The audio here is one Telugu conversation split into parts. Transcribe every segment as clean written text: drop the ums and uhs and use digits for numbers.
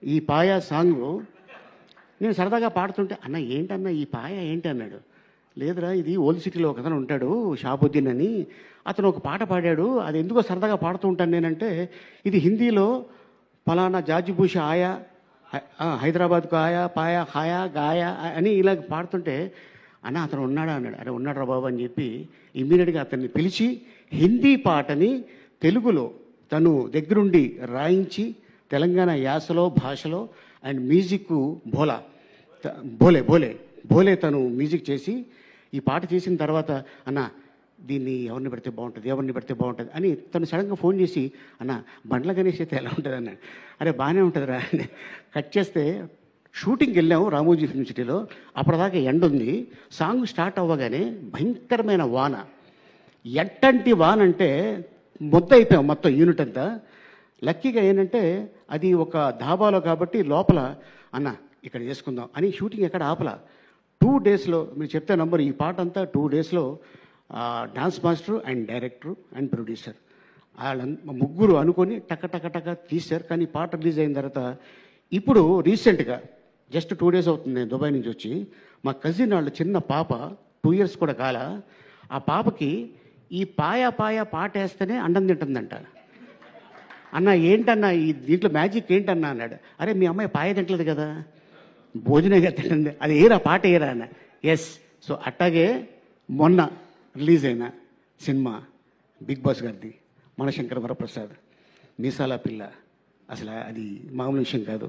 ఈ పాయ సాంగ్ నేను సరదాగా పాడుతుంటే, అన్న ఏంటన్నా ఈ పాయ ఏంటి అన్నాడు. లేదురా, ఇది ఓల్డ్ సిటీలో ఒక అతను ఉంటాడు షాబుద్దీన్ అని, అతను ఒక పాట పాడాడు, అది ఎందుకో సరదాగా పాడుతూ ఉంటాను నేనంటే, ఇది హిందీలో ఫలానా జాజిబూష ఆయా, హైదరాబాద్కు ఆయా పాయా ఖాయా గాయా అని ఇలా పాడుతుంటే, అన్న అతను ఉన్నాడా అన్నాడు. అరే ఉన్నాడు రా బాబు అని చెప్పి ఇమ్మీడియట్గా అతన్ని పిలిచి హిందీ పాటని తెలుగులో తను దగ్గరుండి రాయించి తెలంగాణ యాసలో భాషలో అండ్ మ్యూజిక్ బోలే బోలే బోలే తను మ్యూజిక్ చేసి ఈ పాట చేసిన తర్వాత, అన్న దీన్ని ఎవరిని పెడితే బాగుంటుంది అని తను సడన్గా ఫోన్ చేసి, అన్న బండ్ల గణేష్ అయితే ఎలా ఉంటుంది అన్నాడు. అరే బాగానే ఉంటుందిరా అని కట్ చేస్తే షూటింగ్కి వెళ్ళాము రామోజీ ఫిల్మ్ సిటీలో. అప్పటిదాకా ఎండ ఉంది. సాంగ్ స్టార్ట్ అవ్వగానే భయంకరమైన వాన. ఎట్టంటి వాన అంటే మొత్తం అయిపోయాం మొత్తం యూనిట్ అంతా. లక్కీగా ఏంటంటే అది ఒక ధాబాలో కాబట్టి లోపల, అన్న ఇక్కడ చేసుకుందాం అని షూటింగ్ ఎక్కడ ఆపల. 2 డేస్లో మీరు చెప్తే నంబర్, ఈ పాట అంతా 2 డేస్లో dance master and director and producer ముగ్గురు అనుకొని టక తీశారు. కానీ పాట రిలీజ్ అయిన తర్వాత ఇప్పుడు రీసెంట్గా జస్ట్ 2 డేస్ అవుతుంది నేను దుబాయ్ నుంచి వచ్చి, మా కజిన్ వాళ్ళ చిన్న పాప 2 ఇయర్స్ కూడా కాల, ఆ పాపకి ఈ పాయ పాట వేస్తేనే అండం తింటుందంట. అన్న ఏంటన్నా ఈ దీంట్లో మ్యాజిక్ ఏంటన్నా అన్నాడు. అరే మీ అమ్మాయి పాయ తింటలేదు కదా, భోజనంగా తింటుంది, అది ఏరా పాట ఏరా అన్న. ఎస్. సో అట్టాగే మొన్న రిలీజ్ అయిన సినిమా బిగ్ బాస్ గారిది మనశంకర వరప్రసాద్ మీసాల పిల్ల, అసలు అది మామూలు విషయం కాదు.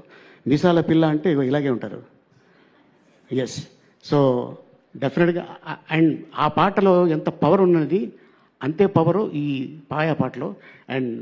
మీసాల పిల్ల అంటే ఇలాగే ఉంటారు. ఎస్. సో డెఫినెట్గా అండ్ ఆ పాటలో ఎంత పవర్ ఉన్నది అంతే పవరు ఈ పాయ పాటలో. అండ్